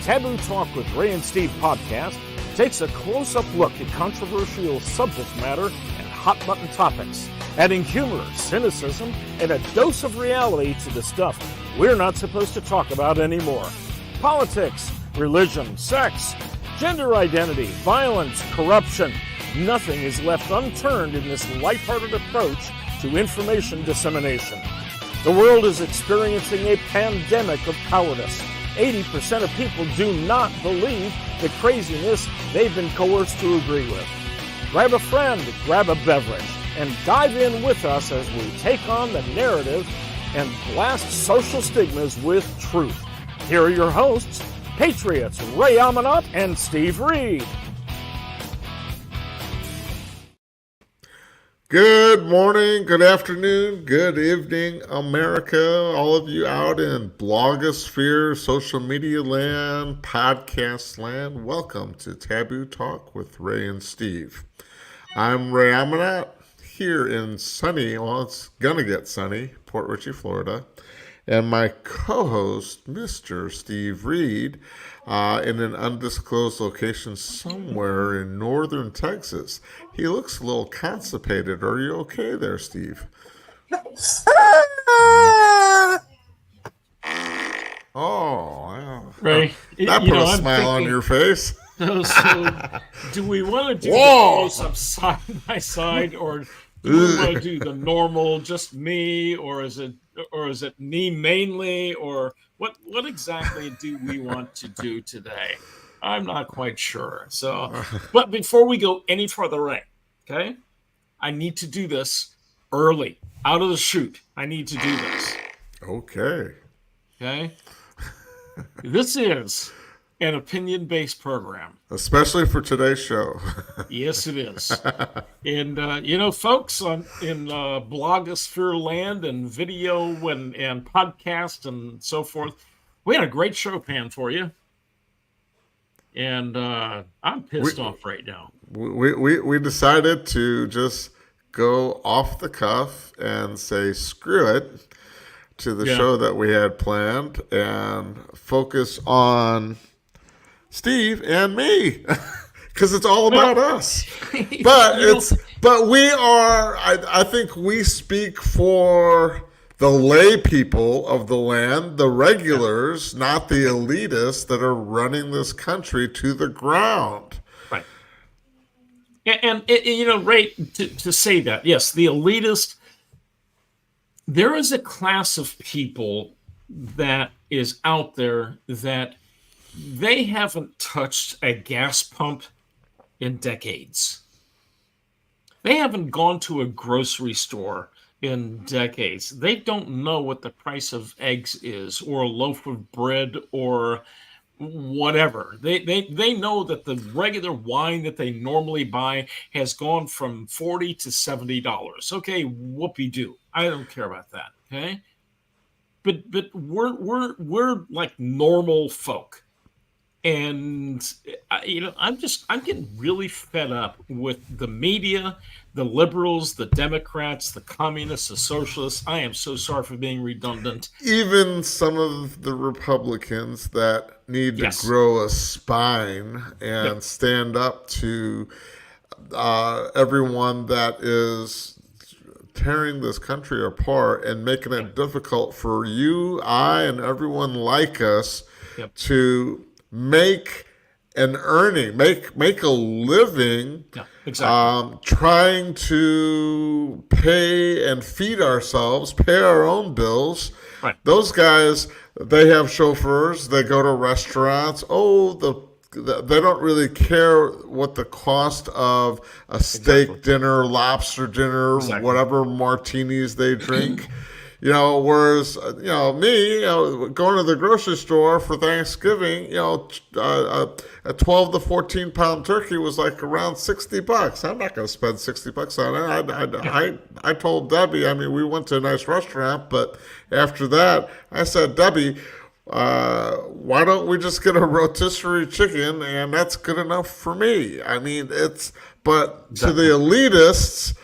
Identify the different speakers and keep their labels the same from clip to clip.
Speaker 1: Taboo Talk with Ray and Steve podcast takes a close-up look at controversial subject matter and hot-button topics, adding humor, cynicism, and a dose of reality to the stuff we're not supposed to talk about anymore. Politics, religion, sex, gender identity, violence, corruption. Nothing is left unturned in this lighthearted approach to information dissemination. The world is experiencing a pandemic of cowardice. 80% of people do not believe the craziness they've been coerced to agree with. Grab a friend, grab a beverage, and dive in with us as we take on the narrative and blast social stigmas with truth. Here are your hosts, Patriots Ray Amanat and Steve Reed.
Speaker 2: Good morning, good afternoon, good evening, America. All of you out in blogosphere, social media land, podcast land, welcome to Taboo Talk with Ray and Steve. I'm Ray Amanat here in sunny, well, it's gonna get sunny, Port Richey, Florida. And my co-host, Mr. Steve Reed, in an undisclosed location somewhere in northern Texas. He looks a little constipated. Are you okay there, Steve? Oh,
Speaker 3: Ray,
Speaker 2: that put a smile on your face.
Speaker 3: So, do we want to do the close-up side by side, or do we want to do the normal, just me, or is it me mainly, or what exactly do we want to do today? I'm not quite sure. So, but before we go any further in, okay, I need to do this early, out of the chute. I need to do this.
Speaker 2: Okay.
Speaker 3: This is an opinion-based program.
Speaker 2: Especially for today's show.
Speaker 3: Yes, it is. And, folks in blogosphere land and video and podcast and so forth, we had a great show planned for you. And I'm pissed off right now.
Speaker 2: We decided to just go off the cuff and say screw it to the show that we had planned and focus on Steve and me, because it's all about us. But we are. I think we speak for the lay people of the land, the regulars, not the elitists that are running this country to the ground.
Speaker 3: Right. And Ray, to say that, yes, the elitist. There is a class of people that is out there that they haven't touched a gas pump in decades. They haven't gone to a grocery store in decades. They don't know what the price of eggs is, or a loaf of bread, or whatever. They know that the regular wine that they normally buy has gone from $40 to $70. Okay, whoopee-doo. I don't care about that. Okay, but we're like normal folk. And, I'm getting really fed up with the media, the liberals, the Democrats, the communists, the socialists. I am so sorry for being redundant.
Speaker 2: Even some of the Republicans that need to grow a spine and stand up to everyone that is tearing this country apart and making it difficult for you, I, and everyone like us to make an earning, make a living, trying to pay and feed ourselves, pay our own bills.
Speaker 3: Right.
Speaker 2: Those guys, they have chauffeurs, they go to restaurants. They don't really care what the cost of a steak dinner, lobster dinner, whatever martinis they drink. Whereas, me, going to the grocery store for Thanksgiving, a 12 to 14 pound turkey was like around $60. I'm not going to spend $60 on it. I told Debbie, we went to a nice restaurant, but after that, I said, Debbie, why don't we just get a rotisserie chicken, and that's good enough for me. But to the elitists,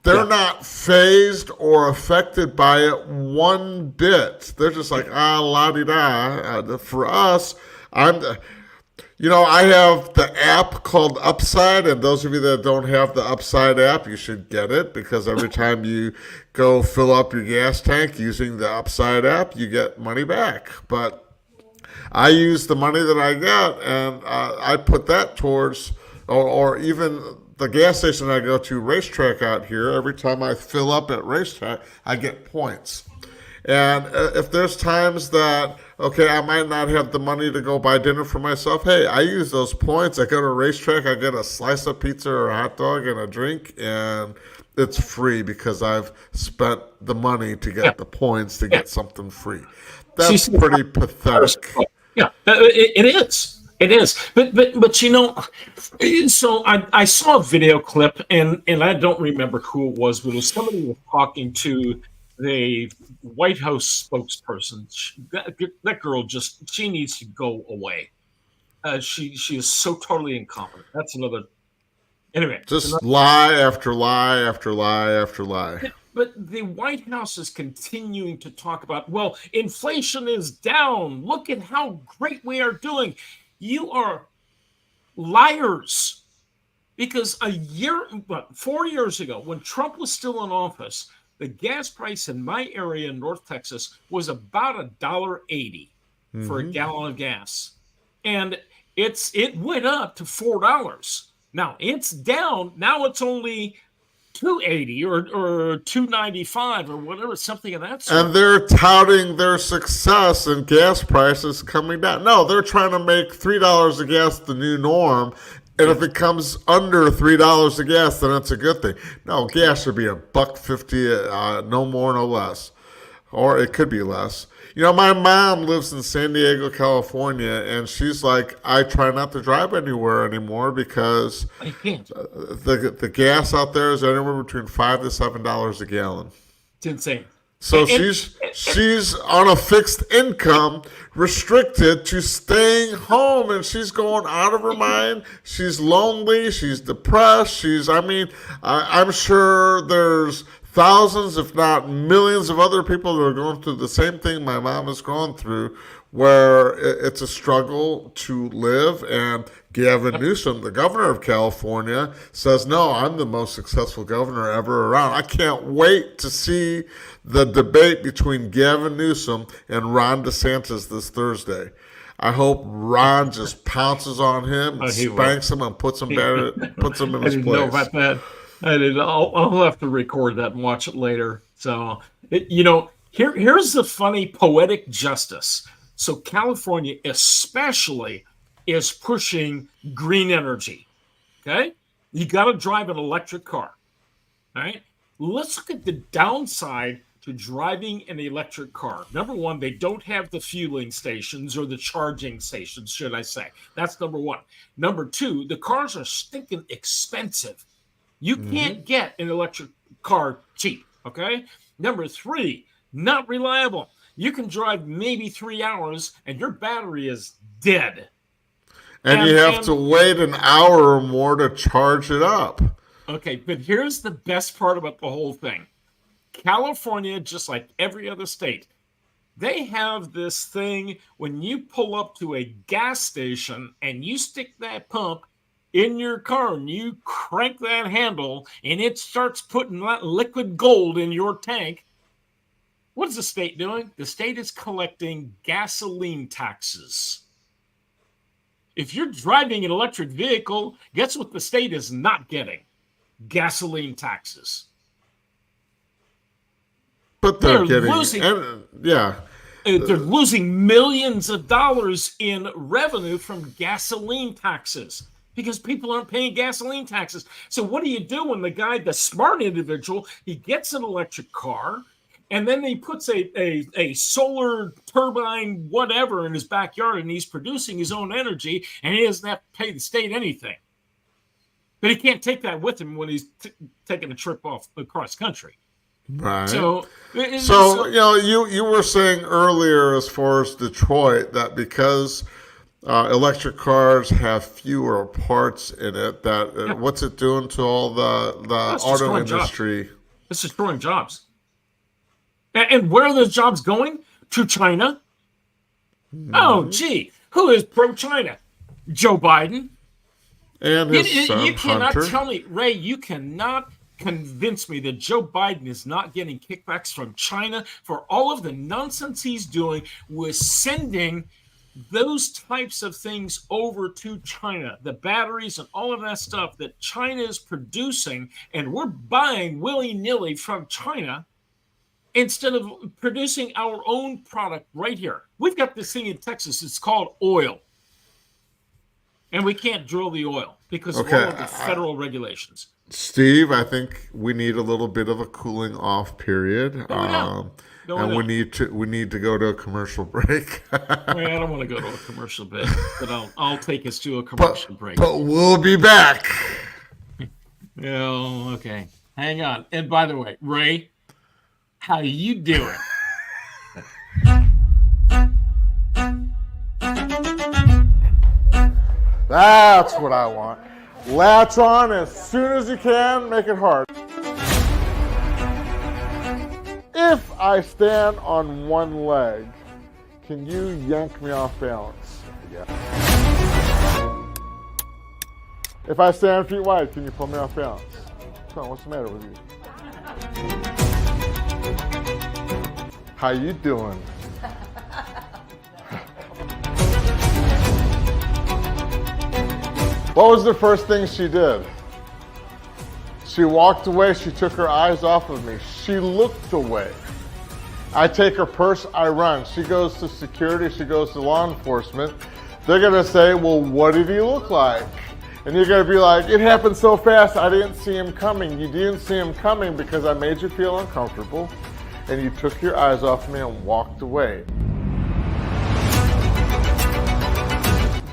Speaker 2: they're not fazed or affected by it one bit. They're just like, la-di-da. For us, I have the app called Upside, and those of you that don't have the Upside app, you should get it, because every time you go fill up your gas tank using the Upside app, you get money back. But I use the money that I get, and I put that towards, or even the gas station I go to, Racetrack out here. Every time I fill up at Racetrack, I get points. And if there's times that, okay, I might not have the money to go buy dinner for myself, hey, I use those points. I go to a Racetrack, I get a slice of pizza or a hot dog and a drink, and it's free because I've spent the money to get the points to get something free. That's pretty pathetic.
Speaker 3: Yeah, it is. It is. But so I saw a video clip, and I don't remember who it was, but it was somebody was talking to the White House spokesperson. That girl she needs to go away. She is so totally incompetent. That's another. Anyway,
Speaker 2: just lie after lie after lie after lie.
Speaker 3: But the White House is continuing to talk about, well, inflation is down. Look at how great we are doing. You are liars. Because 4 years ago, when Trump was still in office, the gas price in my area in North Texas was about $1.80 for a gallon of gas. And it went up to $4. Now it's down. Now it's only $2.80 or $2.95 or whatever, something of that sort.
Speaker 2: And they're touting their success in gas prices coming down. No, they're trying to make $3 a gas the new norm. And if it comes under $3 a gas, then it's a good thing. No, gas should be $1.50, no more, no less. Or it could be less. My mom lives in San Diego, California, and she's like, I try not to drive anywhere anymore because the gas out there is anywhere between $5 to $7 a gallon.
Speaker 3: It's insane.
Speaker 2: So she's on a fixed income, restricted to staying home, and she's going out of her mind. She's lonely. She's depressed. I'm sure there's thousands, if not millions, of other people that are going through the same thing my mom has gone through, where it's a struggle to live. And Gavin Newsom, the governor of California, says, no, I'm the most successful governor ever around. I can't wait to see the debate between Gavin Newsom and Ron DeSantis this Thursday. I hope Ron just pounces on him and spanks him and puts him in his place.
Speaker 3: I didn't know about that. I'll have to record that and watch it later. So, here's the funny poetic justice. So California especially is pushing green energy. Okay? You got to drive an electric car. All right? Let's look at the downside to driving an electric car. Number one, they don't have the fueling stations or the charging stations, should I say. That's number one. Number two, the cars are stinking expensive. You can't get an electric car cheap, okay? Number three, not reliable. You can drive maybe 3 hours and your battery is dead.
Speaker 2: And you have to wait an hour or more to charge it up.
Speaker 3: Okay, but here's the best part about the whole thing. California, just like every other state, they have this thing when you pull up to a gas station and you stick that pump in your car and you crank that handle and it starts putting that liquid gold in your tank. What is the state doing? The state is collecting gasoline taxes. If you're driving an electric vehicle, guess what the state is not getting? Gasoline taxes.
Speaker 2: But they're losing,
Speaker 3: they're losing millions of dollars in revenue from gasoline taxes because people aren't paying gasoline taxes. So what do you do when the smart individual, he gets an electric car and then he puts a solar turbine, whatever, in his backyard and he's producing his own energy and he doesn't have to pay the state anything. But he can't take that with him when he's taking a trip off across country.
Speaker 2: Right.
Speaker 3: So
Speaker 2: you were saying earlier, as far as Detroit, that because electric cars have fewer parts in it, what's it doing to all the auto industry?
Speaker 3: It's destroying jobs. And where are those jobs going? To China. Oh, gee, who is pro-China? Joe Biden.
Speaker 2: And his son,
Speaker 3: You cannot
Speaker 2: Hunter.
Speaker 3: tell me, Ray, you cannot convince me that Joe Biden is not getting kickbacks from China for all of the nonsense he's doing with sending those types of things over to China, the batteries and all of that stuff that China is producing, and we're buying willy-nilly from China instead of producing our own product right here. We've got this thing in Texas. It's called oil. And we can't drill the oil because of all of the federal regulations.
Speaker 2: Steve, I think we need a little bit of a cooling off period. And we need to go to a commercial break.
Speaker 3: Well, I don't want to go to a commercial break, but I'll take us to a commercial break.
Speaker 2: But we'll be back.
Speaker 3: Oh, okay. Hang on. And by the way, Ray, how you doing?
Speaker 2: That's what I want. Latch on as soon as you can, make it hard. If I stand on one leg, can you yank me off balance? Yeah. If I stand feet wide, can you pull me off balance? Come on, what's the matter with you? How you doing? What was the first thing she did? She walked away. She took her eyes off of me. She looked away. I take her purse. I run. She goes to security. She goes to law enforcement. They're going to say, well, what did he look like? And you're going to be like, it happened so fast. I didn't see him coming. You didn't see him coming because I made you feel uncomfortable. And you took your eyes off me and walked away.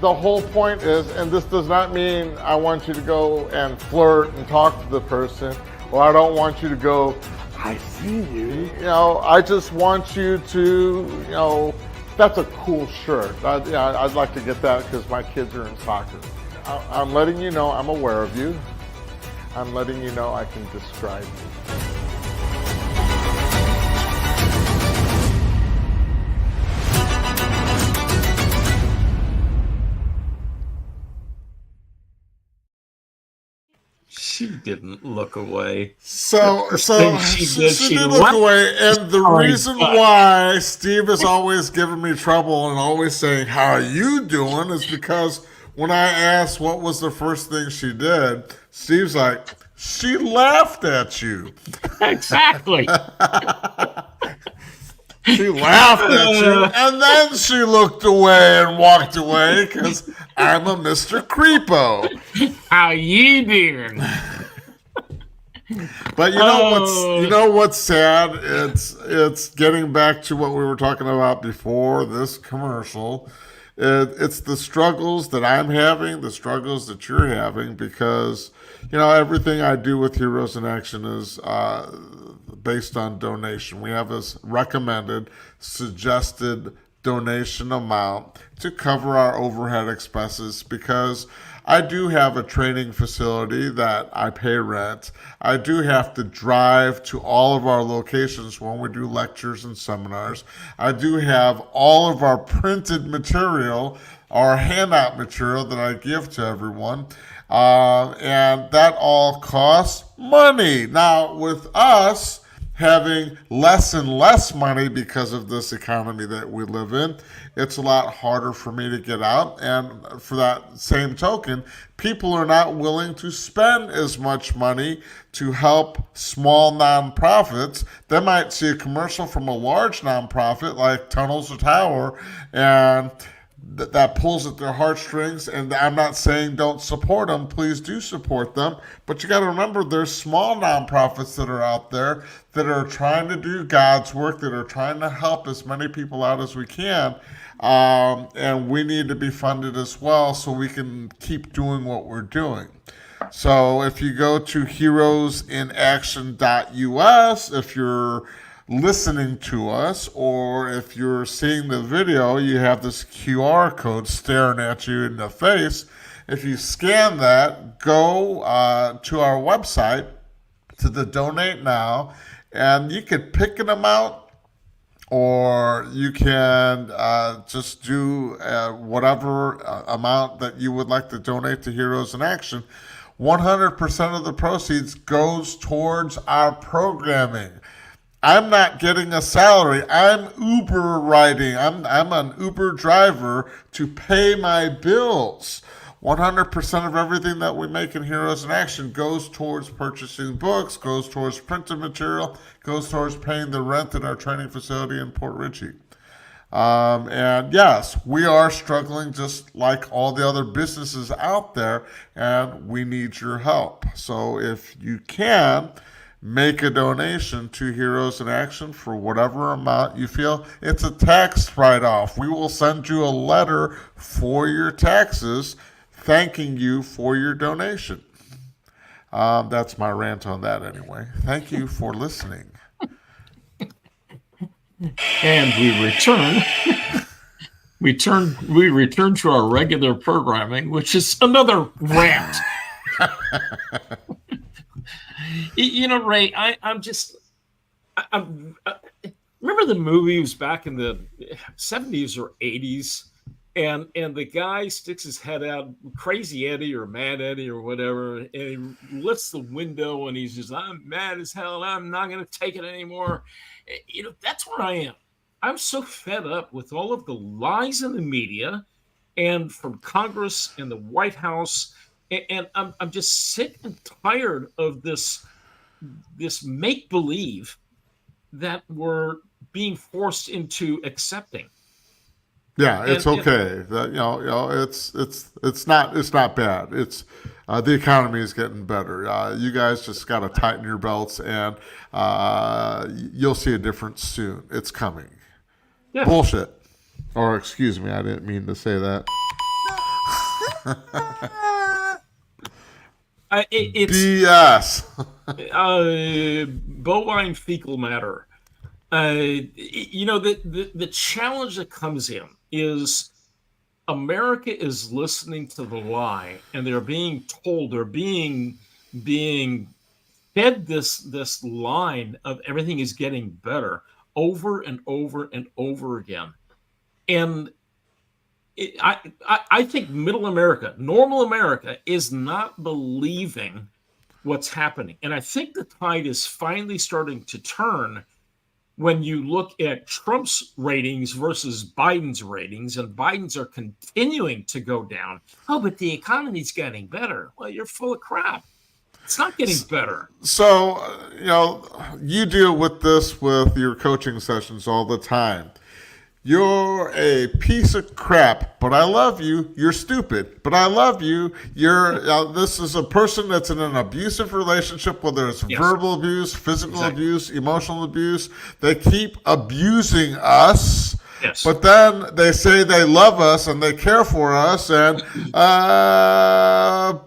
Speaker 2: The whole point is, and this does not mean I want you to go and flirt and talk to the person, or I don't want you to go, I see you. You know, I just want you to, that's a cool shirt. I'd like to get that because my kids are in soccer. I'm letting you know I'm aware of you. I'm letting you know I can describe you.
Speaker 3: She didn't look away.
Speaker 2: So she did look away, and the reason why Steve is always giving me trouble and always saying, how are you doing, is because when I asked what was the first thing she did, Steve's like, she laughed at you.
Speaker 3: Exactly.
Speaker 2: She laughed at you, and then she looked away and walked away because I'm a Mr. Creepo.
Speaker 3: How you doing?
Speaker 2: But you know what's sad? It's getting back to what we were talking about before this commercial. It's the struggles that I'm having, the struggles that you're having, because everything I do with Heroes in Action is based on donation. We have this recommended, suggested donation amount to cover our overhead expenses because I do have a training facility that I pay rent. I do have to drive to all of our locations when we do lectures and seminars. I do have all of our printed material, our handout material that I give to everyone. And that all costs money. Now, with us having less and less money because of this economy that we live in, it's a lot harder for me to get out. And for that same token, people are not willing to spend as much money to help small nonprofits. They might see a commercial from a large nonprofit like Tunnels to Tower, and that pulls at their heartstrings. And I'm not saying don't support them. Please do support them. But you got to remember there's small nonprofits that are out there that are trying to do God's work, that are trying to help as many people out as we can. And we need to be funded as well so we can keep doing what we're doing. So if you go to heroesinaction.us, if you're listening to us, or if you're seeing the video, you have this QR code staring at you in the face. If you scan that, go to our website, to the Donate Now, and you could pick an amount or you can just do whatever amount that you would like to donate to Heroes in Action. 100% of the proceeds goes towards our programming. I'm not getting a salary. I'm Uber riding. I'm an Uber driver to pay my bills. 100% of everything that we make in Heroes in Action goes towards purchasing books, goes towards printed material, goes towards paying the rent in our training facility in Port Richey. And yes, we are struggling just like all the other businesses out there, and we need your help. So if you can, make a donation to Heroes in Action for whatever amount you feel. It's a tax write-off. We will send you a letter for your taxes thanking you for your donation. That's my rant on that anyway. Thank you for listening.
Speaker 3: And we return to our regular programming, which is another rant. Ray, I'm remember the movies back in the 70s or 80s, and the guy sticks his head out, Crazy Eddie or Mad Eddie or whatever, and he lifts the window and he's just, I'm mad as hell, I'm not going to take it anymore. That's where I am. I'm so fed up with all of the lies in the media and from Congress and the White House, and I'm just sick and tired of this make-believe that we're being forced into accepting.
Speaker 2: Yeah, it's okay. It's not bad. It's the economy is getting better. You guys just got to tighten your belts, and you'll see a difference soon. It's coming. Yeah. Bullshit. Or excuse me, I didn't mean to say that.
Speaker 3: It's
Speaker 2: BS.
Speaker 3: Bovine fecal matter. The challenge that comes in is America is listening to the lie, and they're being told, they're being fed this line of everything is getting better over and over and over again. And I think middle America, normal America, is not believing what's happening. And I think the tide is finally starting to turn when you look at Trump's ratings versus Biden's ratings, and Biden's are continuing to go down. Oh, but the economy's getting better. Well, you're full of crap. It's not getting better.
Speaker 2: So, you deal with this with your coaching sessions all the time. You're a piece of crap, but I love you. You're stupid, but I love you. This is a person that's in an abusive relationship, whether it's verbal abuse, physical abuse, emotional abuse. They keep abusing us.
Speaker 3: Yes.
Speaker 2: But then they say they love us and they care for us, and but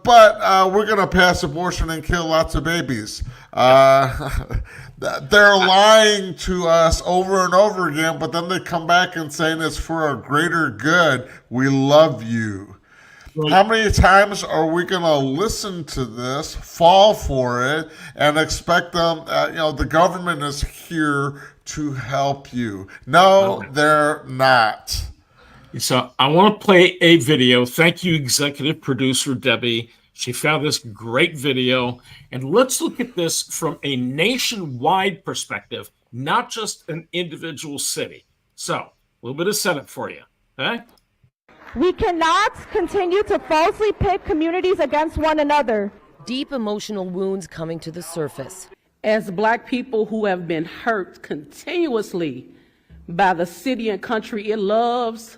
Speaker 2: we're going to pass abortion and kill lots of babies. They're lying to us over and over again, but then they come back and saying it's for a greater good. We love you. Right. How many times are we going to listen to this, fall for it, and expect them, the government is here to help you? No, they're not.
Speaker 3: So I want to play a video. Thank you, executive producer Debbie. She found this great video. And let's look at this from a nationwide perspective, not just an individual city. So a little bit of setup for you. Okay?
Speaker 4: We cannot continue to falsely pit communities against one another.
Speaker 5: Deep emotional wounds coming to the surface.
Speaker 6: As Black people who have been hurt continuously by the city and country it loves,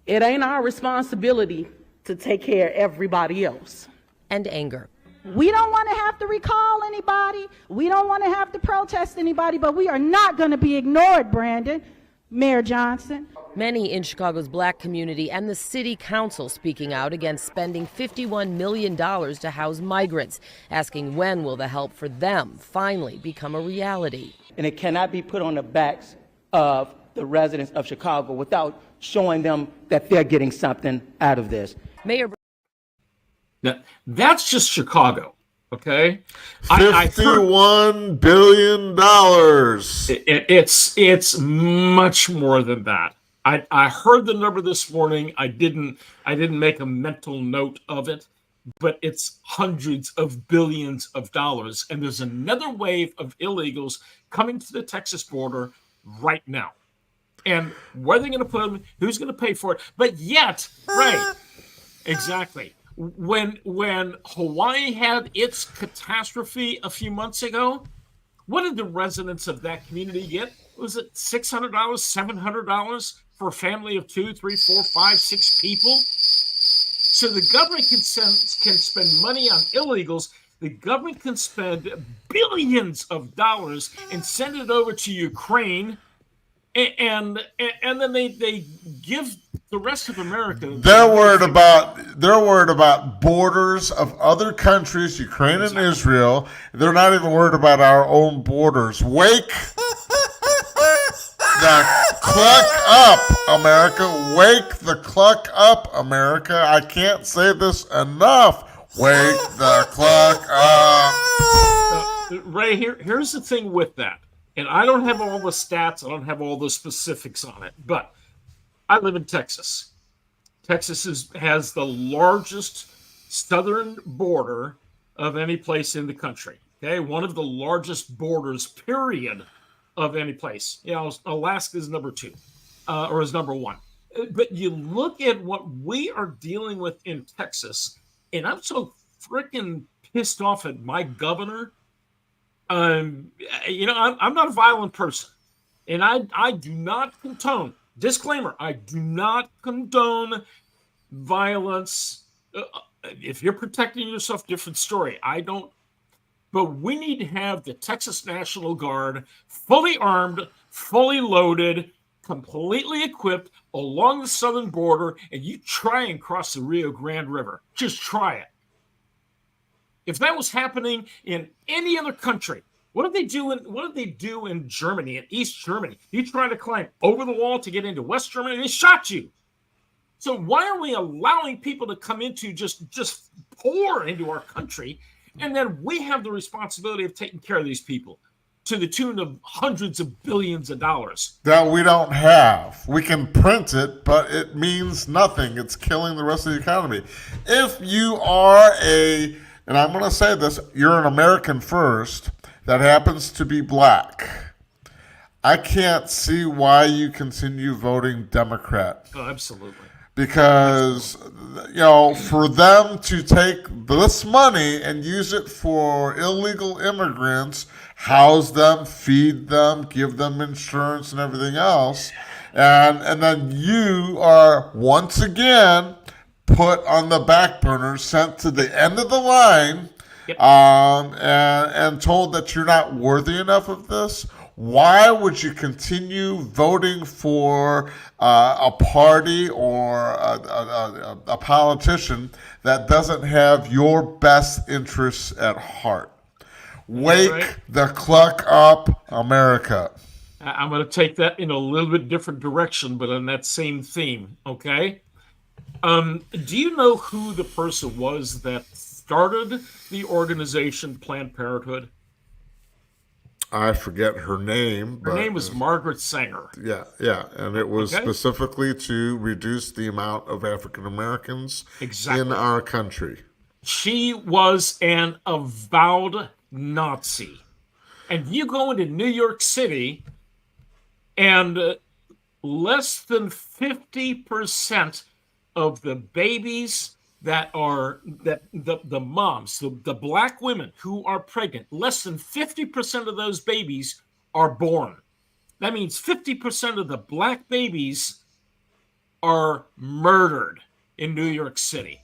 Speaker 6: it ain't our responsibility to take care of everybody else.
Speaker 5: And anger.
Speaker 4: We don't want to have to recall anybody. We don't want to have to protest anybody, but we are not going to be ignored, Brandon. Mayor Johnson.
Speaker 5: Many in Chicago's Black community and the city council speaking out against spending $51 million to house migrants, asking when will the help for them finally become a reality.
Speaker 7: And it cannot be put on the backs of the residents of Chicago without showing them that they're getting something out of this.
Speaker 5: Mayor.
Speaker 3: Now, that's just Chicago. Okay,
Speaker 2: $51 billion.
Speaker 3: It's much more than that. I heard the number this morning. I didn't make a mental note of it, but it's hundreds of billions of dollars. And there's another wave of illegals coming to the Texas border right now. And where are they going to put them? Who's going to pay for it? But yet, right, exactly. When Hawaii had its catastrophe a few months ago, what did the residents of that community get? Was it $600, $700 for a family of 2, 3, 4, 5, 6 people? So the government can spend money on illegals. The government can spend billions of dollars and send it over to Ukraine, and then they give the rest of America.
Speaker 2: They're worried about borders of other countries, Ukraine and Israel. They're not even worried about our own borders. Wake the cluck up, America. Wake the cluck up, America. I can't say this enough. Wake the cluck up.
Speaker 3: Ray, here's the thing with that. And I don't have all the stats. I don't have all the specifics on it. But I live in Texas. Texas has the largest southern border of any place in the country. Okay, one of the largest borders, period, of any place. You know, Alaska is number 2, or is number 1. But you look at what we are dealing with in Texas, and I'm so freaking pissed off at my governor. You know, I'm not a violent person, and I do not condone. Disclaimer: I do not condone violence. If you're protecting yourself, different story. I don't. But we need to have the Texas National Guard fully armed, fully loaded, completely equipped along the southern border, and you try and cross the Rio Grande River. Just try it. If that was happening in any other country, what did they do in Germany, in East Germany? You try to climb over the wall to get into West Germany, they shot you. So why are we allowing people to come into just pour into our country, and then we have the responsibility of taking care of these people to the tune of hundreds of billions of dollars?
Speaker 2: That we don't have. We can print it, but it means nothing. It's killing the rest of the economy. If you are and I'm going to say this, you're an American first that happens to be black, I can't see why you continue voting Democrat.
Speaker 3: Oh, absolutely.
Speaker 2: Because, you know, for them to take this money and use it for illegal immigrants, house them, feed them, give them insurance and everything else, and then you are once again put on the back burner, sent to the end of the line, and told that you're not worthy enough of this. Why would you continue voting for a party or a politician that doesn't have your best interests at heart? Wake the cluck up, America.
Speaker 3: I'm going to take that in a little bit different direction, but on that same theme, okay? Do you know who the person was that started the organization Planned Parenthood?
Speaker 2: I forget her name.
Speaker 3: Her name was Margaret Sanger.
Speaker 2: Yeah, and it was specifically to reduce the amount of African Americans in our country.
Speaker 3: She was an avowed Nazi. And you go into New York City, and less than 50% of the babies that the moms, the black women who are pregnant, less than 50% of those babies are born. That means 50% of the black babies are murdered in New York City.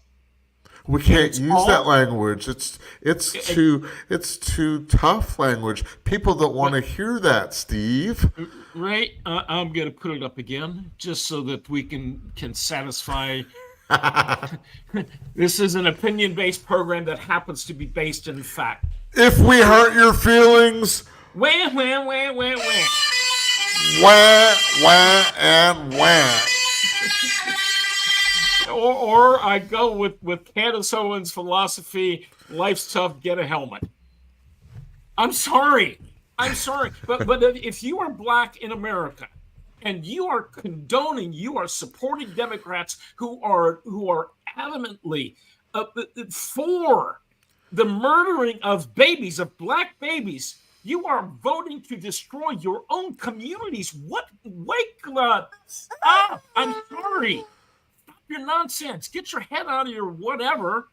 Speaker 2: We can't use that language. It's too tough language. People don't want to hear that, Steve.
Speaker 3: Right? I'm going to put it up again just so that we can satisfy. This is an opinion-based program that happens to be based in fact.
Speaker 2: If we hurt your feelings,
Speaker 3: wah, wah, wah, wah, wah.
Speaker 2: Wah, wah, and wah.
Speaker 3: or I go with Candace Owens' philosophy: life's tough, get a helmet. I'm sorry, but if you are black in America and you are condoning, you are supporting Democrats who are adamantly for the murdering of babies, of black babies. You are voting to destroy your own communities. Wake up! Stop! I'm sorry. Stop your nonsense. Get your head out of your whatever.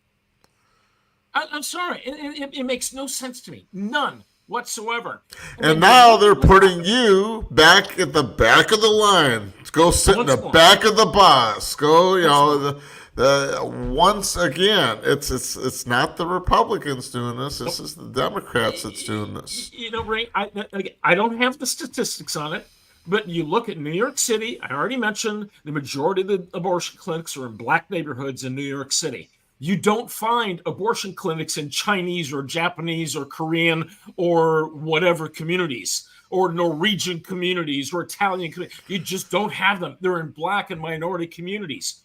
Speaker 3: I'm sorry. It makes no sense to me. None whatsoever.
Speaker 2: And now they're putting you back at the back of the line. Go sit in the back of the bus. Go, once again, it's not the Republicans doing this. This is the Democrats that's doing this.
Speaker 3: Ray, I don't have the statistics on it, but you look at New York City. I already mentioned the majority of the abortion clinics are in black neighborhoods in New York City. You don't find abortion clinics in Chinese or Japanese or Korean or whatever communities, or Norwegian communities or Italian communities. You just don't have them. They're in black and minority communities.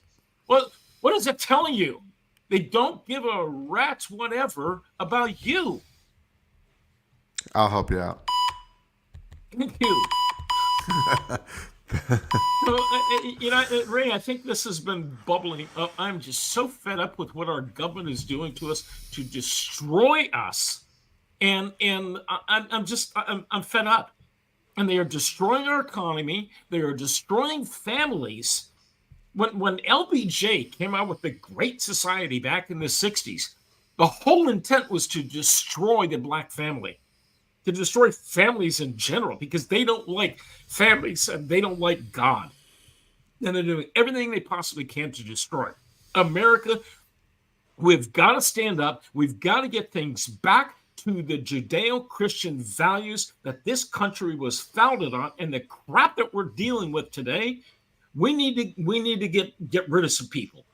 Speaker 3: Well, what is it telling you? They don't give a rat's whatever about you.
Speaker 2: I'll help you out.
Speaker 3: Thank you. Ray, I think this has been bubbling up. I'm just so fed up with what our government is doing to us to destroy us, and I'm fed up. And they are destroying our economy. They are destroying families. When LBJ came out with the Great Society back in the 60s, the whole intent was to destroy the black family, to destroy families in general, because they don't like families and they don't like God. And they're doing everything they possibly can to destroy America. We've got to stand up. We've got to get things back to the Judeo-Christian values that this country was founded on, and the crap that we're dealing with today. We need to get rid of some people.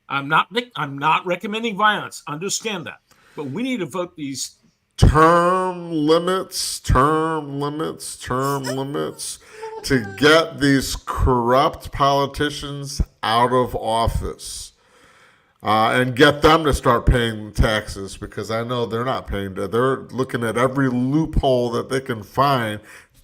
Speaker 3: I'm not recommending violence. Understand that, but we need to vote these
Speaker 2: term limits to get these corrupt politicians out of office, and get them to start paying taxes, because I know they're not paying. They're looking at every loophole that they can find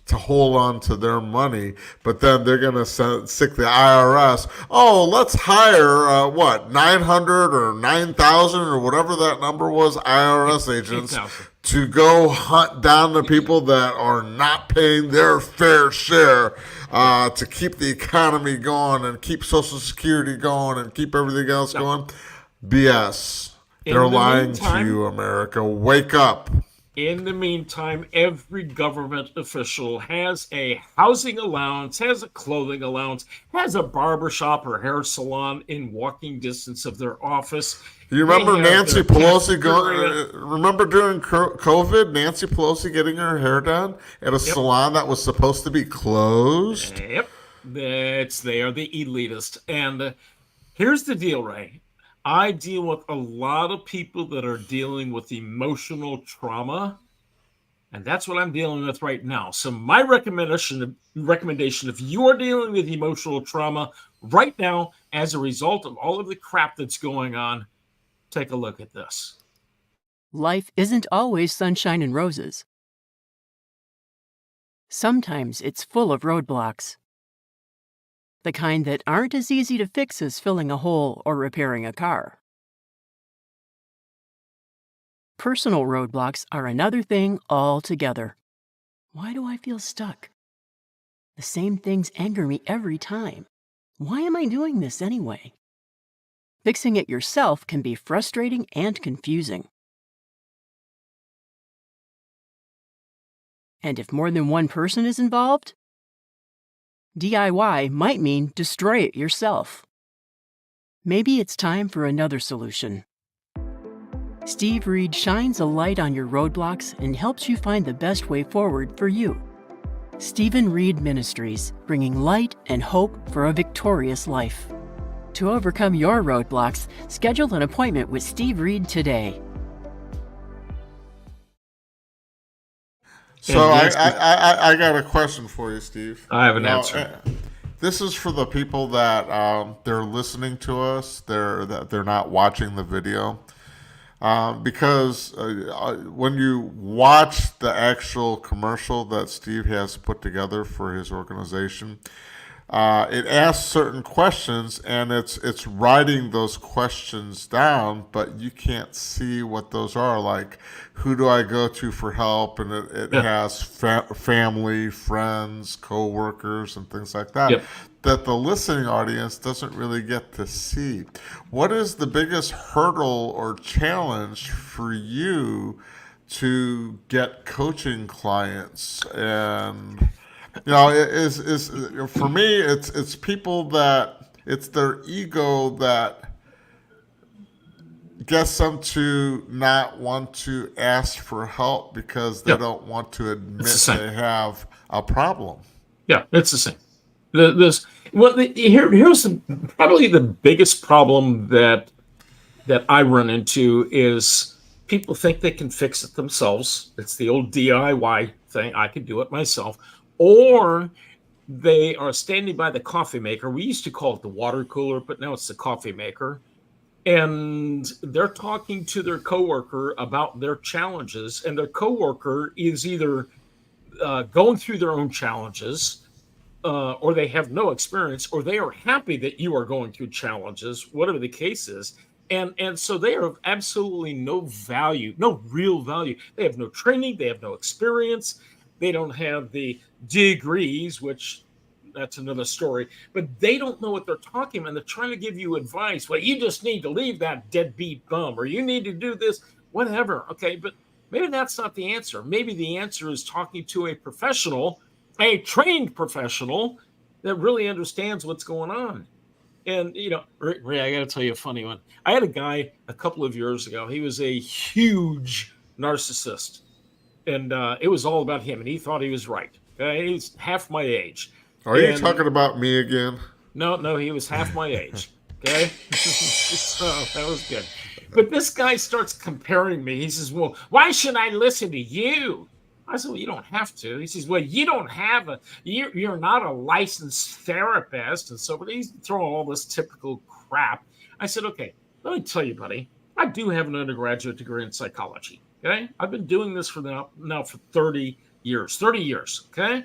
Speaker 2: to hold on to their money, but then they're going to sick the IRS. Oh, let's hire 900 or 9,000 or whatever that number was, IRS agents, to go hunt down the people that are not paying their fair share, to keep the economy going and keep Social Security going and keep everything else going. BS. They're lying to you, America. Wake up.
Speaker 3: In the meantime, every government official has a housing allowance, has a clothing allowance, has a barbershop or hair salon in walking distance of their office.
Speaker 2: You remember Nancy Pelosi remember during COVID, Nancy Pelosi getting her hair done at a salon that was supposed to be closed?
Speaker 3: Yep. They are the elitist. And here's the deal, Ray. I deal with a lot of people that are dealing with emotional trauma, and that's what I'm dealing with right now. So my recommendation, if you are dealing with emotional trauma right now as a result of all of the crap that's going on, take a look at this.
Speaker 8: Life isn't always sunshine and roses. Sometimes it's full of roadblocks. The kind that aren't as easy to fix as filling a hole or repairing a car. Personal roadblocks are another thing altogether. Why do I feel stuck? The same things anger me every time. Why am I doing this anyway? Fixing it yourself can be frustrating and confusing. And if more than one person is involved, DIY might mean destroy it yourself. Maybe it's time for another solution. Steve Reed shines a light on your roadblocks and helps you find the best way forward for you. Stephen Reed Ministries, bringing light and hope for a victorious life. To overcome your roadblocks, schedule an appointment with Steve Reed today.
Speaker 2: So I got a question for you, Steve.
Speaker 3: I have an answer.
Speaker 2: This is for the people that they're listening to us. They're not watching the video. Because when you watch the actual commercial that Steve has put together for his organization, it asks certain questions, and it's writing those questions down, but you can't see what those are. Like, who do I go to for help? And it has family, friends, co-workers, and things like that.
Speaker 3: Yep.
Speaker 2: That the listening audience doesn't really get to see. What is the biggest hurdle or challenge for you to get coaching clients? And is for me, it's people that it's their ego that gets them to not want to ask for help because they don't want to admit they have a problem.
Speaker 3: Yeah, it's the same. Here's probably the biggest problem that I run into is people think they can fix it themselves. It's the old DIY thing. I can do it myself. Or they are standing by the coffee maker. We used to call it the water cooler, but now it's the coffee maker. And they're talking to their coworker about their challenges, and their coworker is either going through their own challenges, or they have no experience, or they are happy that you are going through challenges, whatever the case is. And so they are of absolutely no value, no real value. They have no training. They have no experience. They don't have the degrees, which that's another story, but they don't know what they're talking about. And they're trying to give you advice. Well, you just need to leave that deadbeat bum, or you need to do this, whatever. Okay, but maybe that's not the answer. Maybe the answer is talking to a professional, a trained professional that really understands what's going on. And, Ray, I got to tell you a funny one. I had a guy a couple of years ago. He was a huge narcissist, and it was all about him, and he thought he was right. Okay? He's half my age.
Speaker 2: Are you talking about me again?
Speaker 3: No, he was half my age. Okay? So that was good. But this guy starts comparing me. He says, well, why should I listen to you? I said, well, you don't have to. He says, well, you don't have you're not a licensed therapist. And so, but he's throwing all this typical crap. I said, okay, let me tell you, buddy, I do have an undergraduate degree in psychology. Okay. I've been doing this for now for 30 years, okay.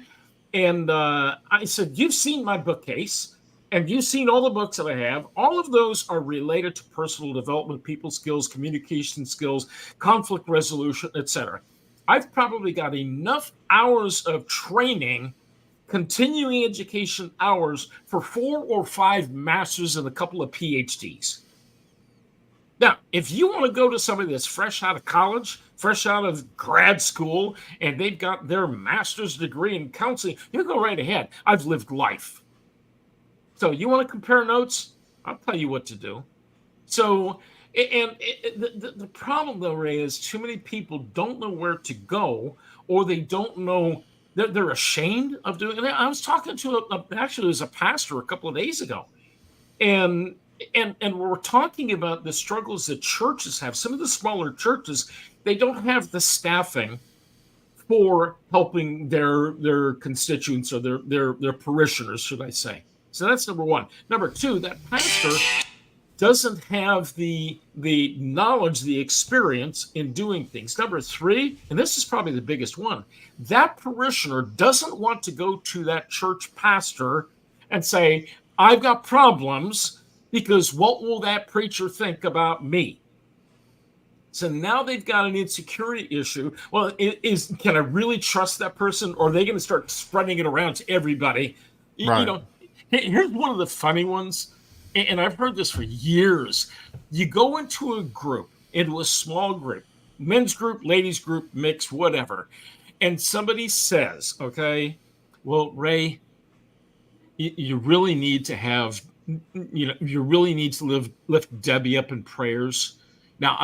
Speaker 3: And I said, you've seen my bookcase, and you've seen all the books that I have. All of those are related to personal development, people skills, communication skills, conflict resolution, etc. I've probably got enough hours of training, continuing education hours for 4 or 5 masters and a couple of PhDs. Now, if you want to go to somebody that's fresh out of college, fresh out of grad school, and they've got their master's degree in counseling, you go right ahead. I've lived life. So you want to compare notes? I'll tell you what to do. So, the problem, though, Ray, is too many people don't know where to go, or they don't know, they're ashamed of doing it. I was talking to actually, it was a pastor a couple of days ago, and we're talking about the struggles that churches have. Some of the smaller churches, they don't have the staffing for helping their constituents or their parishioners, should I say. So that's number one. Number two, that pastor doesn't have the knowledge, the experience in doing things. Number three, and this is probably the biggest one, that parishioner doesn't want to go to that church pastor and say, I've got problems, because what will that preacher think about me? So now they've got an insecurity issue. Well, can I really trust that person, or are they going to start spreading it around to everybody?
Speaker 2: Right.
Speaker 3: Here's one of the funny ones, and I've heard this for years. You go into a small group, men's group, ladies group, mix, whatever, and somebody says, okay, well, Ray, you really need to have, you really need to lift Debbie up in prayers. Now,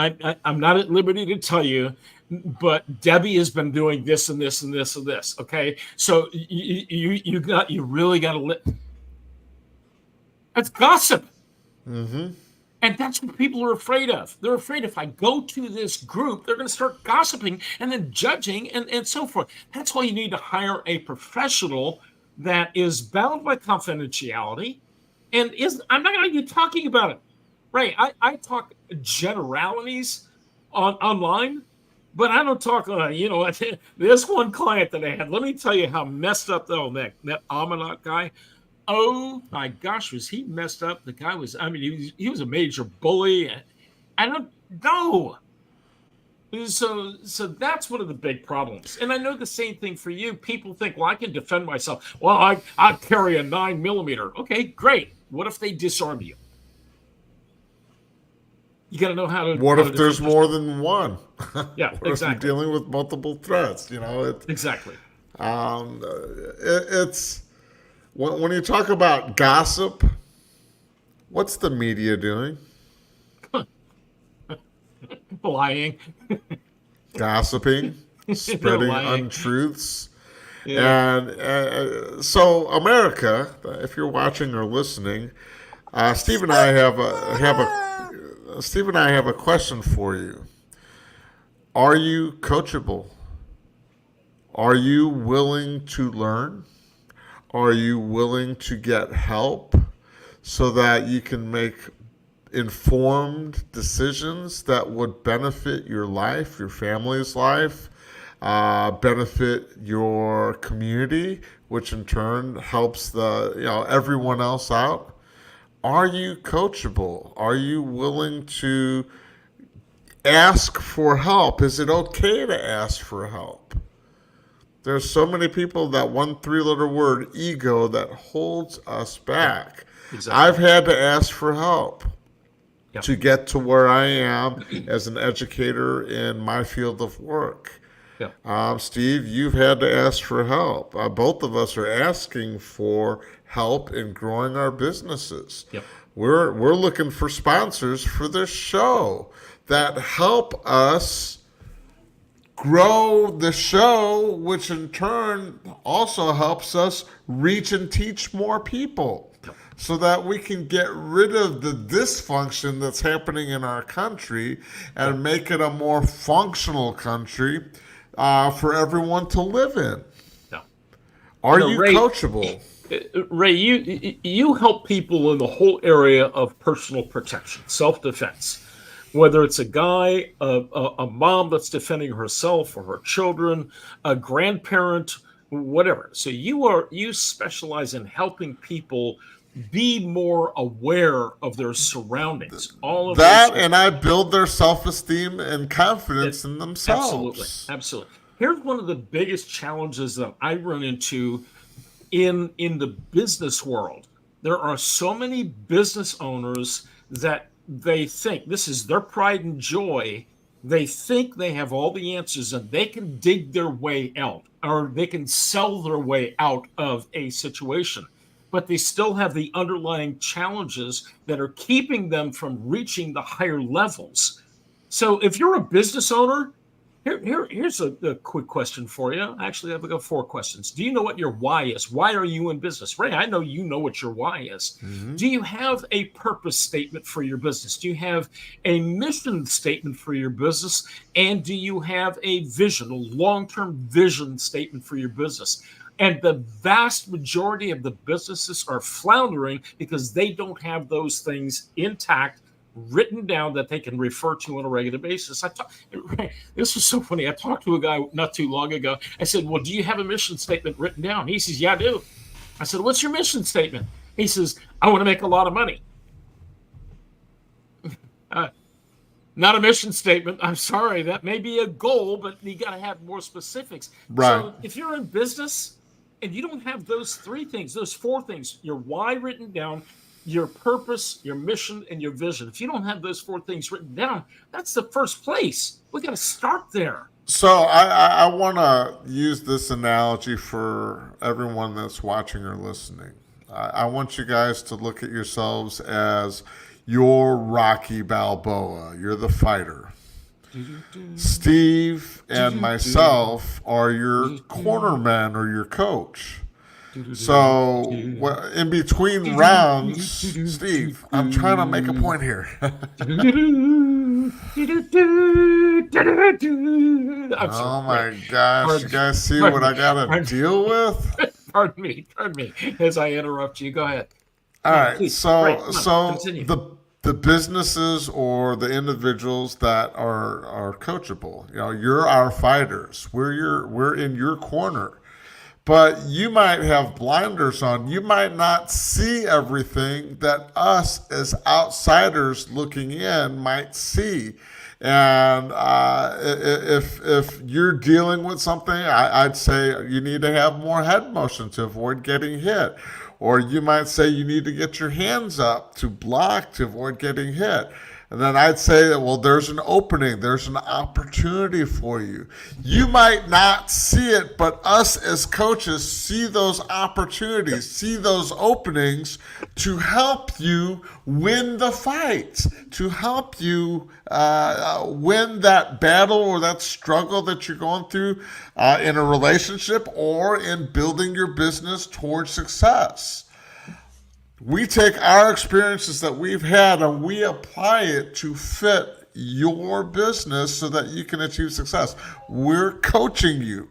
Speaker 3: I'm not at liberty to tell you, but Debbie has been doing this and this and this and this. Okay, so you really got to That's gossip.
Speaker 2: Mm-hmm.
Speaker 3: And that's what people are afraid of. They're afraid if I go to this group, they're going to start gossiping and then judging and so forth. That's why you need to hire a professional that is bound by confidentiality and I'm not going to be talking about it. Right. I talk generalities online, but I don't talk, there's one client that I had. Let me tell you how messed up, though, that Amanat guy. Oh, my gosh, was he messed up? The guy was, he was a major bully. I don't know. So that's one of the big problems. And I know the same thing for you. People think, well, I can defend myself. Well, I carry a 9mm. Okay, great. What if they disarm you? You got to know how to.
Speaker 2: What if there's more than one?
Speaker 3: Yeah,
Speaker 2: what
Speaker 3: exactly.
Speaker 2: If you're dealing with multiple threats?
Speaker 3: Exactly.
Speaker 2: It's when you talk about gossip. What's the media doing?
Speaker 3: Lying.
Speaker 2: Gossiping, spreading untruths.
Speaker 3: Yeah.
Speaker 2: And so America, if you're watching or listening, Steve and I have a question for you. Are you coachable? Are you willing to learn? Are you willing to get help so that you can make informed decisions that would benefit your life, your family's life, benefit your community, which in turn helps everyone else out? Are you coachable? Are you willing to ask for help? Is it okay to ask for help? There's so many people, that one 3-letter word, ego, that holds us back. Exactly. I've had to ask for help to get to where I am as an educator in my field of work. Steve, you've had to ask for help. Both of us are asking for help in growing our businesses. We're looking for sponsors for this show that help us grow the show, which in turn also helps us reach and teach more people, so that we can get rid of the dysfunction that's happening in our country and make it a more functional country for everyone to live in. Are you coachable?
Speaker 3: Ray, you help people in the whole area of personal protection, self-defense. Whether it's a guy, a mom that's defending herself or her children, a grandparent, whatever. So you specialize in helping people be more aware of their surroundings. All of
Speaker 2: that, and I build their self-esteem and confidence in themselves.
Speaker 3: Absolutely. Here's one of the biggest challenges that I run into in the business world. There are so many business owners that they think this is their pride and joy. They think they have all the answers and they can dig their way out, or they can sell their way out of a situation, but they still have the underlying challenges that are keeping them from reaching the higher levels. So if you're a business owner, here's a quick question for you. Actually, I've got 4 questions. Do you know what your why is? Why are you in business? Ray, I know you know what your why is. Mm-hmm. Do you have a purpose statement for your business? Do you have a mission statement for your business? And do you have a vision, a long-term vision statement for your business? And the vast majority of the businesses are floundering because they don't have those things intact, written down, that they can refer to on a regular basis. This was so funny. I talked to a guy not too long ago. I said, well, do you have a mission statement written down? He says, yeah, I do. I said, what's your mission statement? He says, I want to make a lot of money. Not a mission statement. I'm sorry. That may be a goal, but you got to have more specifics.
Speaker 2: Right.
Speaker 3: So if you're in business and you don't have those 3 things, those 4 things, your why written down, your purpose, your mission, and your vision. If you don't have those 4 things written down, that's the first place. We got to start there.
Speaker 2: So I want to use this analogy for everyone that's watching or listening. I want you guys to look at yourselves as you're Rocky Balboa. You're the fighter. Steve and myself are your cornermen or your coach. So in between rounds, Steve, I'm trying to make a point here. Oh my gosh, you guys see what I got to deal with?
Speaker 3: Pardon me, as I interrupt you. Go ahead.
Speaker 2: All
Speaker 3: No,
Speaker 2: right.
Speaker 3: please. Right, come on,
Speaker 2: So
Speaker 3: continue.
Speaker 2: the businesses or the individuals that are coachable, you're our fighters. We're in your corner. But you might have blinders on. You might not see everything that us as outsiders looking in might see. And if you're dealing with something, I'd say you need to have more head motion to avoid getting hit. Or you might say you need to get your hands up to block to avoid getting hit. And then I'd say that, well, there's an opening, there's an opportunity for you. You might not see it, but us as coaches see those opportunities, see those openings to help you win the fight, to help you win that battle or that struggle that you're going through in a relationship or in building your business towards success. We take our experiences that we've had and we apply it to fit your business so that you can achieve success. We're coaching you.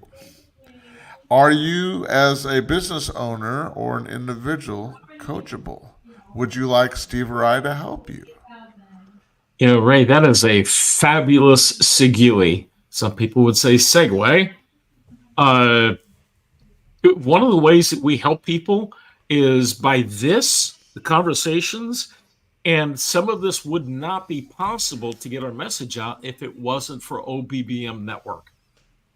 Speaker 2: Are you, as a business owner or an individual, coachable? Would you like Steve or I to help you?
Speaker 3: Ray, that is a fabulous segue. Some people would say segue. One of the ways that we help people is by the conversations, and some of this would not be possible to get our message out if it wasn't for OBBM Network.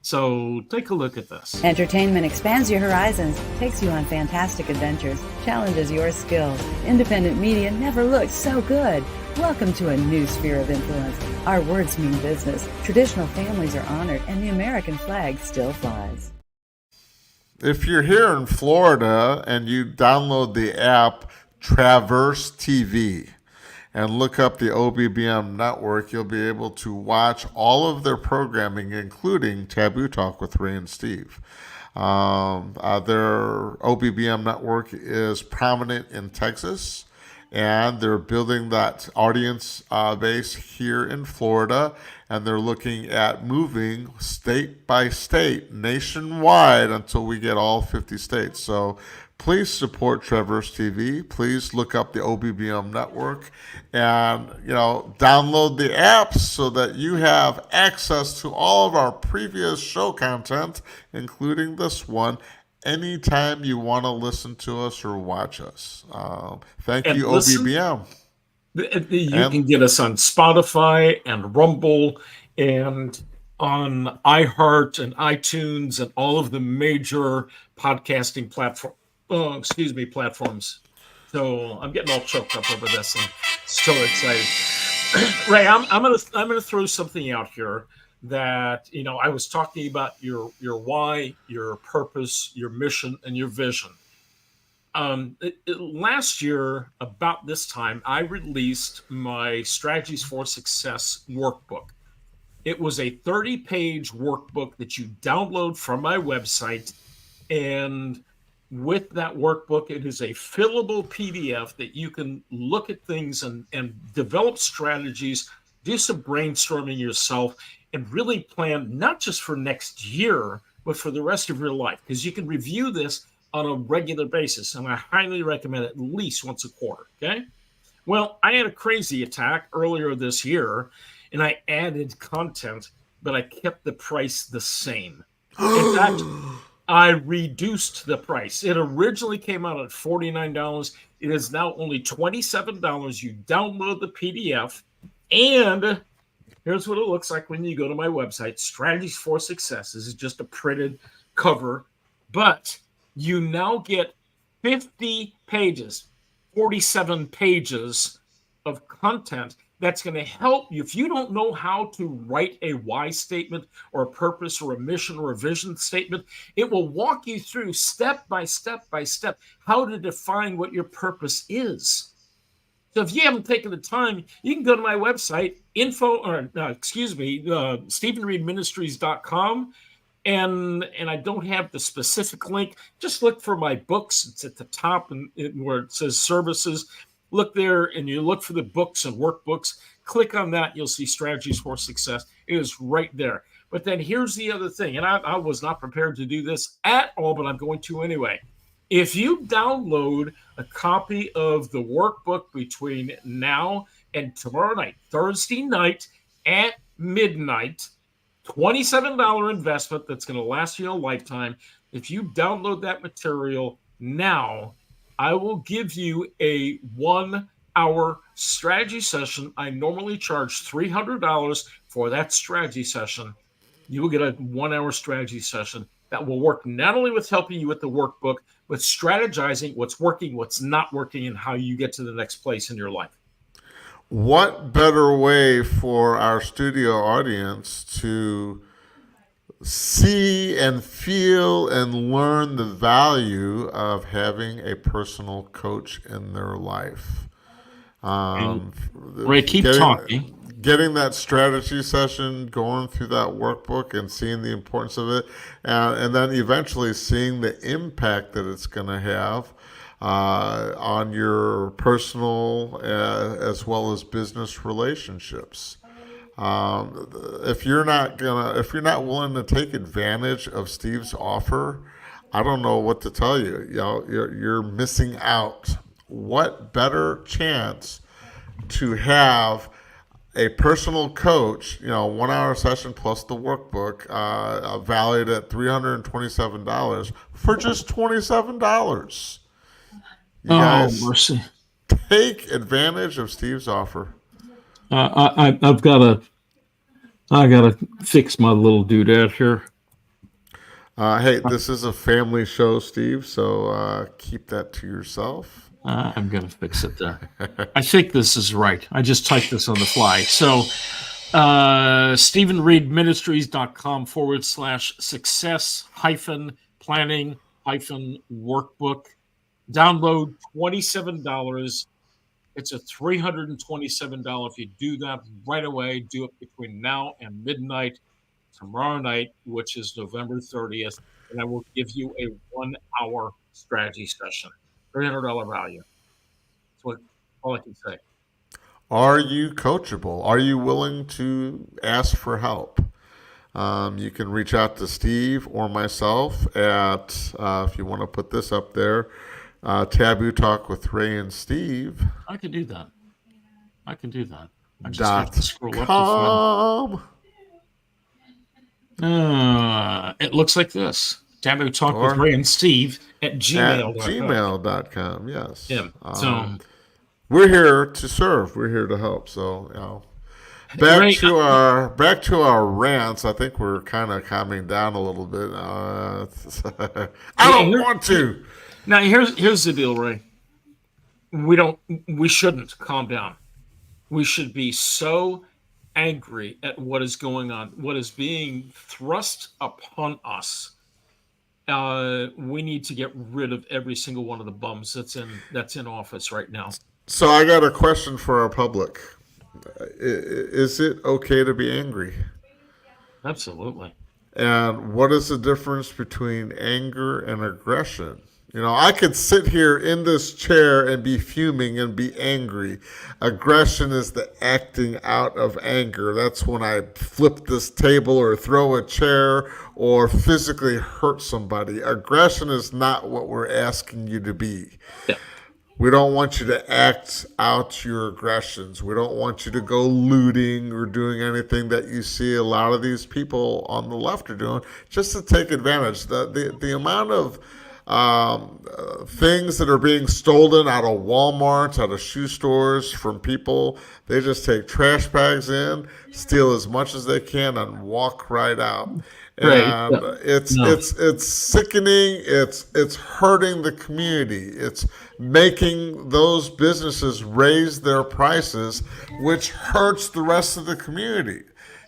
Speaker 3: So take a look at this.
Speaker 9: Entertainment expands your horizons, takes you on fantastic adventures, challenges your skills. Independent media never looked so good. Welcome to a new sphere of influence. Our words mean business. Traditional families are honored, and the American flag still flies.
Speaker 2: If you're here in Florida and you download the app Traverse TV and look up the OBBM network, you'll be able to watch all of their programming, including Taboo Talk with Ray and Steve. Their OBBM network is prominent in Texas, and they're building that audience base here in Florida, and they're looking at moving state by state, nationwide, until we get all 50 states. So please support Traverse TV. Please look up the OBBM network and, download the apps so that you have access to all of our previous show content, including this one, anytime you want to listen to us or watch us. Thank you, OBBM.
Speaker 3: You can get us on Spotify and Rumble and on iHeart and iTunes and all of the major podcasting platforms. So I'm getting all choked up over this. I'm so excited. Ray, I'm gonna throw something out here that I was talking about your why, your purpose, your mission, and your vision. Last year, about this time, I released my Strategies for Success workbook. It was a 30-page workbook that you download from my website. And with that workbook, it is a fillable PDF that you can look at things and develop strategies, do some brainstorming yourself, and really plan not just for next year, but for the rest of your life. Because you can review this on a regular basis, and I highly recommend at least once a quarter, okay? Well, I had a crazy attack earlier this year, and I added content, but I kept the price the same. In fact, I reduced the price. It originally came out at $49. It is now only $27. You download the PDF, and here's what it looks like when you go to my website, Strategies for Success. This is just a printed cover, but you now get 50 pages, 47 pages of content that's going to help you. If you don't know how to write a why statement or a purpose or a mission or a vision statement, it will walk you through step by step by step how to define what your purpose is. So if you haven't taken the time, you can go to my website, StephenReedMinistries.com. And I don't have the specific link. Just look for my books. It's at the top and where it says services. Look there and you look for the books and workbooks. Click on that. You'll see Strategies for Success. It is right there. But then here's the other thing. And I was not prepared to do this at all, but I'm going to anyway. If you download a copy of the workbook between now and tomorrow night, Thursday night at midnight, $27 investment that's going to last you a lifetime. If you download that material now, I will give you a 1-hour strategy session. I normally charge $300 for that strategy session. You will get a 1-hour strategy session that will work not only with helping you with the workbook, but strategizing what's working, what's not working, and how you get to the next place in your life.
Speaker 2: What better way for our studio audience to see and feel and learn the value of having a personal coach in their life?
Speaker 3: Ray, keep talking.
Speaker 2: Getting that strategy session, going through that workbook and seeing the importance of it, and then eventually seeing the impact that it's going to have on your personal as well as business relationships. If you're not willing to take advantage of Steve's offer, I don't know what to tell you. You're missing out. What better chance to have a personal coach, 1-hour session plus the workbook, valued at $327 for just $27. You guys,
Speaker 3: mercy!
Speaker 2: Take advantage of Steve's offer.
Speaker 3: I gotta fix my little doodad here.
Speaker 2: Hey, this is a family show, Steve, so keep that to yourself.
Speaker 3: I'm going to fix it there. I think this is right. I just typed this on the fly. So, StephenReedMinistries.com/success-planning-workbook. Download $27. It's a $327. If you do that right away, do it between now and midnight tomorrow night, which is November 30th, and I will give you a 1-hour strategy session. $300 value. That's all I can say.
Speaker 2: Are you coachable? Are you willing to ask for help? You can reach out to Steve or myself at, if you want to put this up there, Taboo Talk with Ray and Steve.
Speaker 3: I can do that. I just
Speaker 2: Dot
Speaker 3: have to scroll up
Speaker 2: com.
Speaker 3: to find. It looks like this. Taboo Talk with Ray and Steve at gmail.com.
Speaker 2: Yes.
Speaker 3: Yeah. So
Speaker 2: we're here to serve. We're here to help. So, back to our rants. I think we're kind of calming down a little bit. I don't want to.
Speaker 3: Now here's the deal, Ray. We shouldn't calm down. We should be so angry at what is going on, what is being thrust upon us. We need to get rid of every single one of the bums that's in office right now.
Speaker 2: So I got a question for our public. Is it okay to be angry?
Speaker 3: Absolutely.
Speaker 2: And what is the difference between anger and aggression? I could sit here in this chair and be fuming and be angry. Aggression is the acting out of anger. That's when I flip this table or throw a chair or physically hurt somebody. Aggression is not what we're asking you to be.
Speaker 3: Yeah.
Speaker 2: We don't want you to act out your aggressions. We don't want you to go looting or doing anything that you see a lot of these people on the left are doing just to take advantage. The amount of things that are being stolen out of Walmart, out of shoe stores from people, they just take trash bags in, steal as much as they can, and walk right out. And it's sickening. It's hurting the community. It's making those businesses raise their prices, which hurts the rest of the community.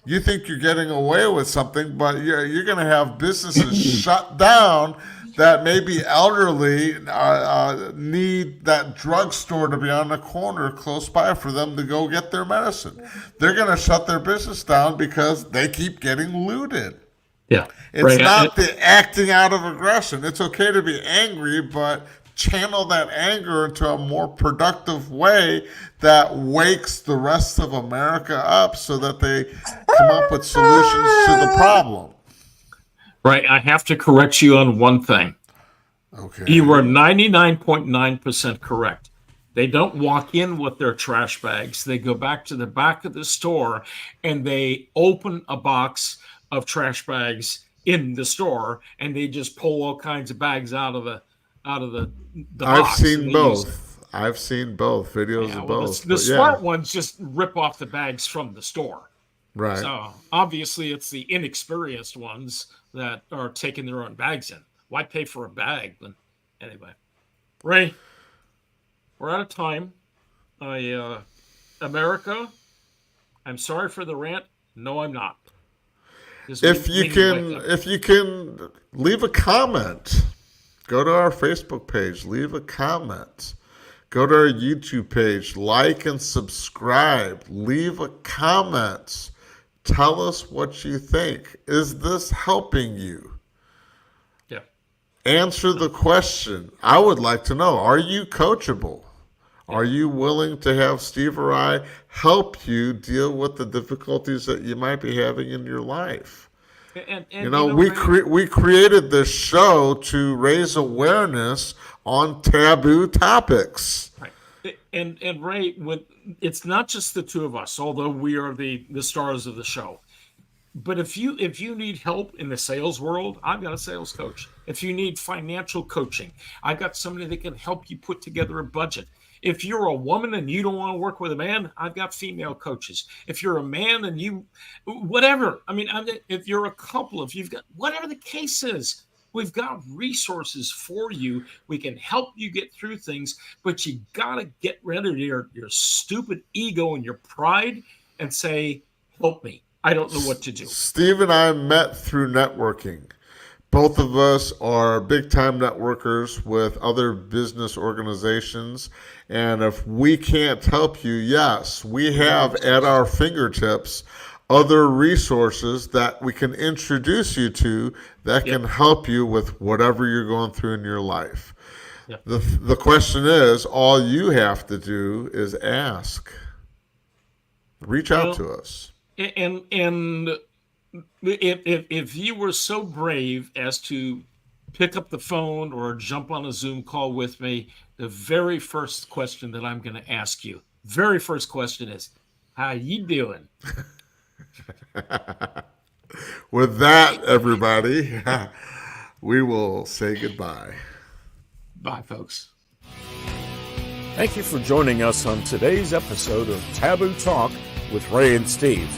Speaker 2: You think you're getting away with something, but you're going to have businesses shut down that maybe elderly need that drugstore to be on the corner close by for them to go get their medicine. They're going to shut their business down because they keep getting looted.
Speaker 3: Yeah.
Speaker 2: It's not the acting out of aggression. It's okay to be angry, but channel that anger into a more productive way that wakes the rest of America up so that they come up with solutions to the problem.
Speaker 3: Right. I have to correct you on one thing.
Speaker 2: Okay.
Speaker 3: You were 99.9% correct. They don't walk in with their trash bags. They go back to the back of the store and they open a box of trash bags in the store, and they just pull all kinds of bags out of the
Speaker 2: I've
Speaker 3: box.
Speaker 2: seen both. I've seen both videos of both.
Speaker 3: The smart ones just rip off the bags from the store.
Speaker 2: Right.
Speaker 3: So obviously it's the inexperienced ones that are taking their own bags in. Why pay for a bag? But anyway, Ray, we're out of time. America, I'm sorry for the rant. No, I'm not.
Speaker 2: If you can leave a comment, go to our Facebook page, leave a comment. Go to our YouTube page, like and subscribe. Leave a comment. Tell us what you think. Is this helping you?
Speaker 3: Yeah.
Speaker 2: Answer the question. I would like to know, are you coachable? Are you willing to have Steve or I help you deal with the difficulties that you might be having in your life? And we created this show to raise awareness on taboo topics.
Speaker 3: Right. And Ray, it's not just the two of us, although we are the stars of the show. But if you need help in the sales world, I've got a sales coach. If you need financial coaching, I've got somebody that can help you put together a budget. If you're a woman and you don't want to work with a man, I've got female coaches. If you're a man and whatever, if you're a couple, if you've got, whatever the case is, we've got resources for you. We can help you get through things, but you got to get rid of your stupid ego and your pride and say, help me. I don't know what to do.
Speaker 2: Steve and I met through networking. Both of us are big-time networkers with other business organizations. And if we can't help you, yes, we have at our fingertips other resources that we can introduce you to that can help you with whatever you're going through in your life. Yep. The question is, all you have to do is ask. Reach out to us.
Speaker 3: And if you were so brave as to pick up the phone or jump on a Zoom call with me, the very first question that I'm going to ask you, very first question is, how you doing?
Speaker 2: With that, everybody, we will say goodbye.
Speaker 3: Bye, folks.
Speaker 1: Thank you for joining us on today's episode of Taboo Talk with Ray and Steve.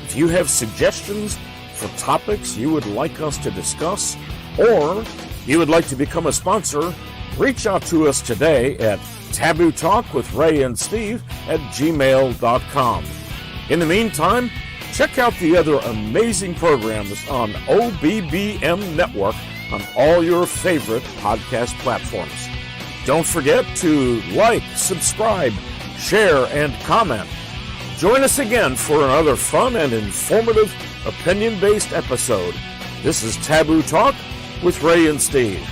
Speaker 1: If you have suggestions for topics you would like us to discuss, or you would like to become a sponsor, reach out to us today at tabootalkwithrayansteve@gmail.com. In the meantime, check out the other amazing programs on OBBM Network on all your favorite podcast platforms. Don't forget to like, subscribe, share, and comment. Join us again for another fun and informative opinion-based episode. This is Taboo Talk with Ray and Steve.